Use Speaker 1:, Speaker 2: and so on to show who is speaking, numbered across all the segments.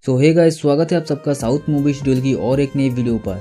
Speaker 1: सो hey guys, स्वागत है आप सबका साउथ मूवी शेड्यूल की और एक नई वीडियो पर।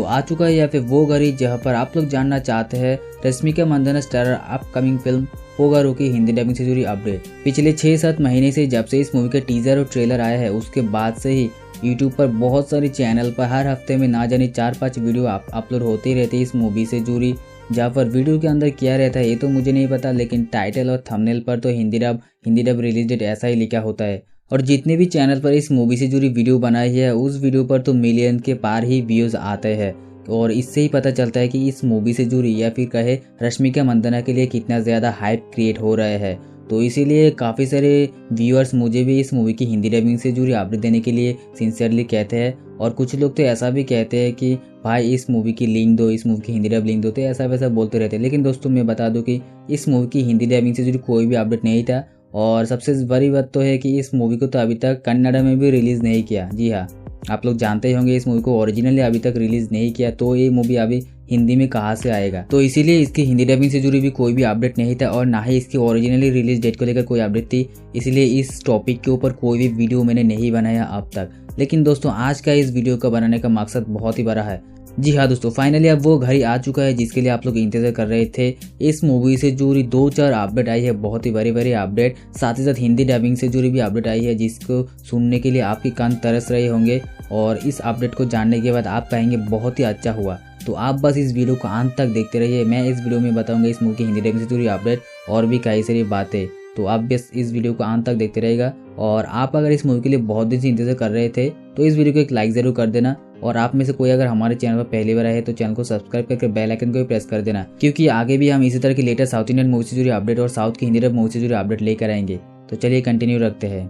Speaker 1: आ चुका है यहाँ पे वो घड़ी जहाँ पर आप लोग जानना चाहते हैं Rashmika Mandanna starrer upcoming film Pogaru की हिंदी डबिंग से जुड़ी अपडेट। पिछले 6-7 महीने से जब से इस मूवी का टीजर और ट्रेलर आया है उसके बाद से ही यूट्यूब पर बहुत सारे चैनल पर हर हफ्ते में ना जाने 4-5 वीडियो अपलोड होते ही रहते इस मूवी से जुड़ी। जहाँ पर वीडियो के अंदर क्या रहता है ये तो मुझे नहीं पता, लेकिन टाइटल और थंबनेल पर तो हिंदी डब रिलीज डेट ऐसा ही लिखा होता है। और जितने भी चैनल पर इस मूवी से जुड़ी वीडियो बनाई है उस वीडियो पर तो मिलियन के पार ही व्यूज़ आते हैं। और इससे ही पता चलता है कि इस मूवी से जुड़ी या फिर कहे रश्मिका मंदाना के लिए कितना ज़्यादा हाइप क्रिएट हो रहा है। तो इसीलिए काफ़ी सारे व्यूअर्स मुझे भी इस मूवी की हिंदी डबिंग से जुड़ी अपडेट देने के लिए सिंसियरली कहते हैं। और कुछ लोग तो ऐसा भी कहते हैं कि भाई इस मूवी की लिंक दो, इस मूवी की हिंदी डब लिंक दो, तो ऐसा वैसा बोलते रहते हैं। लेकिन दोस्तों मैं बता दूं कि इस मूवी की हिंदी डबिंग से जुड़ी कोई भी अपडेट नहीं था। और सबसे बड़ी बात तो है कि इस मूवी को तो अभी तक कन्नड़ में भी रिलीज़ नहीं किया। जी हाँ, आप लोग जानते ही होंगे इस मूवी को ओरिजिनली अभी तक रिलीज़ नहीं किया, तो ये मूवी अभी हिंदी में कहाँ से आएगा। तो इसीलिए इसकी हिंदी डबिंग से जुड़ी भी कोई भी अपडेट नहीं था और ना ही इसकी ओरिजिनली रिलीज डेट को लेकर कोई अपडेट थी। इसलिए इस टॉपिक के ऊपर कोई भी वीडियो मैंने नहीं बनाया अब तक। लेकिन दोस्तों आज का इस वीडियो का बनाने का मकसद बहुत ही बड़ा है। जी हाँ दोस्तों, फाइनली अब वो घड़ी आ चुका है जिसके लिए आप लोग इंतजार कर रहे थे। इस मूवी से जुड़ी 2-4 अपडेट आई है, बहुत ही बड़ी अपडेट। साथ ही साथ हिंदी डबिंग से जुड़ी भी अपडेट आई है जिसको सुनने के लिए आपके कान तरस रहे होंगे। और इस अपडेट को जानने के बाद आप कहेंगे बहुत ही अच्छा हुआ। तो आप बस इस वीडियो को अंत तक देखते रहिए। मैं इस वीडियो में बताऊंगा इस मूवी की हिंदी डबिंग से जुड़ी अपडेट और भी कई सारी बातें। तो आप बस इस वीडियो को अंत तक देखते रहेगा। और आप अगर इस मूवी के लिए बहुत दिन से इंतजार कर रहे थे तो इस वीडियो को एक लाइक ज़रूर कर देना। और आप में से कोई अगर हमारे चैनल पर पहली बार आए तो चैनल को सब्सक्राइब करके बेल आइकन को भी प्रेस कर देना, क्योंकि आगे भी हम इसी तरह की लेटेस्ट साउथ इंडियन मूवी से जुड़ी अपडेट और साउथ की हिंदी डब मूवी से जुड़ी अपडेट लेकर आएंगे। तो चलिए कंटिन्यू रखते हैं।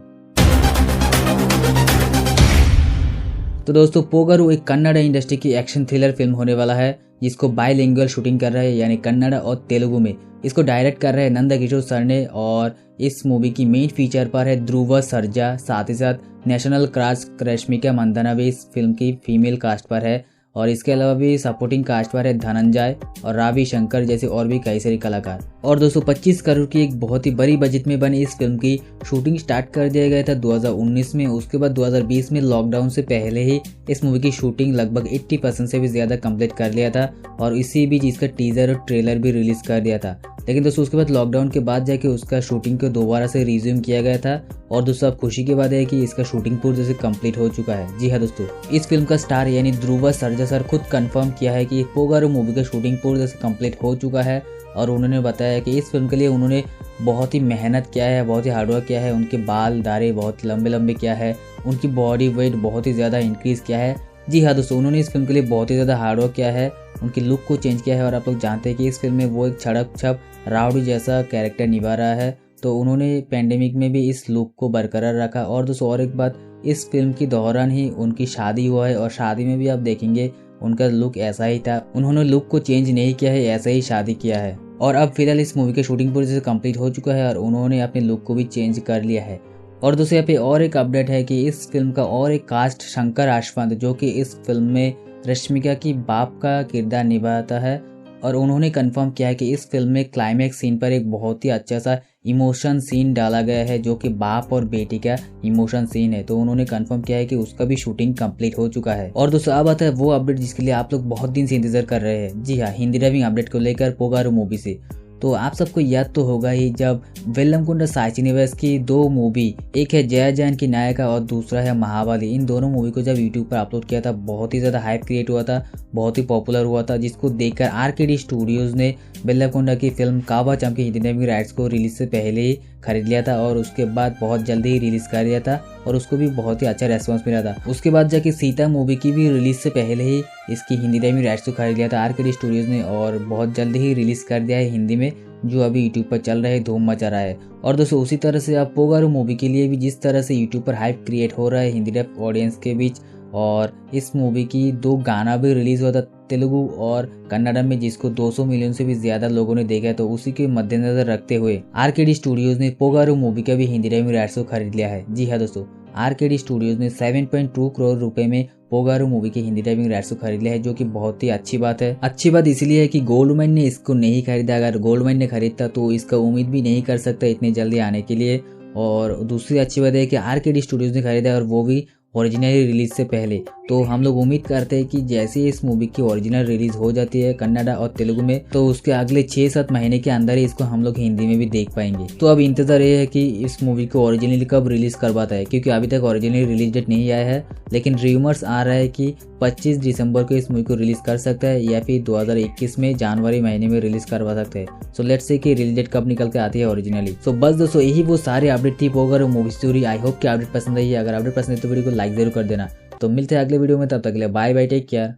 Speaker 1: तो दोस्तों पोगारो एक कन्नड़ इंडस्ट्री की एक्शन थ्रिलर फिल्म होने वाला है जिसको बायलिंगुअल शूटिंग कर रहे हैं, यानी कन्नड़ और तेलुगु में। इसको डायरेक्ट कर रहे हैं नंदा किशोर सर ने और इस मूवी की मेन फीचर पर है ध्रुव सर्जा। साथ ही साथ नेशनल क्रश रश्मिका मंदाना भी इस फिल्म की फीमेल कास्ट पर है। और इसके अलावा भी सपोर्टिंग कास्ट पर है धनंजय और रावी शंकर जैसे और भी कई सारे कलाकार। और 225 करोड़ की एक बहुत ही बड़ी बजट में बनी इस फिल्म की शूटिंग स्टार्ट कर दिया गया था 2019 में। उसके बाद 2020 में लॉकडाउन से पहले ही इस मूवी की शूटिंग लगभग 80% से भी ज़्यादा कंप्लीट कर लिया था। और इसी बीच इसका टीजर और ट्रेलर भी रिलीज कर दिया था। लेकिन दोस्तों उसके बाद लॉकडाउन के बाद जाके उसका शूटिंग को दोबारा से रिज्यूम किया गया था। और दोस्तों अब खुशी की बात है कि इसका शूटिंग पूरी तरह से कंप्लीट हो चुका है। जी हाँ दोस्तों, इस फिल्म का स्टार यानी ध्रुव सर्जा सर खुद कंफर्म किया है कि पोगारो मूवी का शूटिंग पूरी तरह से कंप्लीट हो चुका है। और उन्होंने बताया कि इस फिल्म के लिए उन्होंने बहुत ही मेहनत किया है, बहुत ही हार्डवर्क किया है। उनके बाल दाढ़ी बहुत लंबे किया है, उनकी बॉडी वेट बहुत ही ज़्यादा इंक्रीज़ किया है। जी हाँ दोस्तों, उन्होंने इस फिल्म के लिए बहुत ही ज़्यादा हार्डवर्क किया है, उनकी लुक को चेंज किया है। और आप लोग जानते हैं कि इस फिल्म में वो एक छड़क छप राउडी जैसा कैरेक्टर निभा रहा है, तो उन्होंने पैंडेमिक में भी इस लुक को बरकरार रखा। और दोस्तों और एक बात, इस फिल्म के दौरान ही उनकी शादी हुआ है और शादी में भी आप देखेंगे उनका लुक ऐसा ही था। उन्होंने लुक को चेंज नहीं किया है, ऐसा ही शादी किया है। और अब फिलहाल इस मूवी की शूटिंग पूरी तरह से कंप्लीट हो चुका है और उन्होंने अपने लुक को भी चेंज कर लिया है। और दोस्तों यहाँ पे और एक अपडेट है कि इस फिल्म का और एक कास्ट शंकर आशवंत, जो कि इस फिल्म में रश्मिका की बाप का किरदार निभाता है, और उन्होंने कंफर्म किया है कि इस फिल्म में क्लाइमैक्स सीन पर एक बहुत ही अच्छा सा इमोशन सीन डाला गया है जो कि बाप और बेटी का इमोशन सीन है। तो उन्होंने कंफर्म किया है कि उसका भी शूटिंग कंप्लीट हो चुका है। और दोस्तों अब आता है वो अपडेट जिसके लिए आप लोग बहुत दिन से इंतजार कर रहे हैं। जी हाँ, हिंदी डबिंग अपडेट को लेकर पोगारो मूवी से। तो आप सबको याद तो होगा ही जब वेलमकुंड साई श्रीनिवास की 2 मूवी, एक है जया जैन की नायिका और दूसरा है महाबली, इन दोनों मूवी को जब यूट्यूब पर अपलोड किया था बहुत ही ज़्यादा हाइप क्रिएट हुआ था, बहुत ही पॉपुलर हुआ था, जिसको देखकर आरकेडी स्टूडियोज़ ने वेलमकुंड की फिल्म कावा चम की हिंदी डबिंग राइट्स को रिलीज से पहले ही खरीद लिया था और उसके बाद बहुत जल्दी ही रिलीज़ कर दिया था और उसको भी बहुत ही अच्छा रेस्पॉन्स मिला था। उसके बाद जाके सीता मूवी की भी रिलीज से पहले ही इसकी हिंदी डबिंग राइट्स को खरीद लिया था आरकेडी स्टूडियोज़ ने और बहुत जल्दी ही रिलीज़ कर दिया है हिंदी में, जो अभी यूट्यूब पर चल रहा है, धूम मचा रहा है। और दोस्तों उसी तरह से अब पोगारो मूवी के लिए भी जिस तरह से यूट्यूब पर हाइप क्रिएट हो रहा है हिंदी डब ऑडियंस के बीच, और इस मूवी की 2 गाना भी रिलीज हुआ था तेलुगु और कन्नड़ में, जिसको 200 मिलियन से भी ज्यादा लोगों ने देखा है। तो उसी के मद्देनजर रखते हुए आरकेडी स्टूडियोज ने पोगारो मूवी का भी हिंदी डबिंग राइट्स को खरीद लिया है। जी हाँ दोस्तों, आरकेडी स्टूडियोज ने 7.2 करोड़ रुपए में पोगारो मूवी की हिंदी डबिंग राइट्स को खरीद लिया है, जो कि बहुत ही अच्छी बात है। अच्छी बात इसलिए है कि गोल्डमाइन ने इसको नहीं खरीदा। अगर गोल्डमाइन ने खरीदता तो इसका उम्मीद भी नहीं कर सकता इतनी जल्दी आने के लिए। और दूसरी अच्छी बात है कि आरकेडी स्टूडियोज ने खरीदा है और वो भी ओरिजिनली रिलीज से पहले। तो हम लोग उम्मीद करते हैं कि जैसे ही इस मूवी की ओरिजिनल रिलीज हो जाती है कन्नड़ा और तेलुगु में, तो उसके अगले 6-7 महीने के अंदर ही इसको हम लोग हिंदी में भी देख पाएंगे। तो अब इंतजार ये है कि इस मूवी को ओरिजिनली कब रिलीज करवाता है, क्योंकि अभी तक ओरिजिनली रिलीज डेट नहीं आया है, लेकिन र्यूमर्स आ रहा है कि 25 दिसंबर को इस मूवी को रिलीज कर सकता है या फिर 2021 में जनवरी महीने में रिलीज करवा सकते हैं। सो लेट्स से कि रिलीज डेट कब निकल के आती है ओरिजिनली। सो बस दोस्तों यही वो सारे अपडेट थी पोगर मूवी स्टोरी। आई होप कि अपडेट पसंद आई है। अगर अपडेट पसंद है तो वीडियो को लाइक जरूर कर देना। तो मिलते हैं अगले वीडियो में, तब तक के लिए बाय बाय, टेक केयर।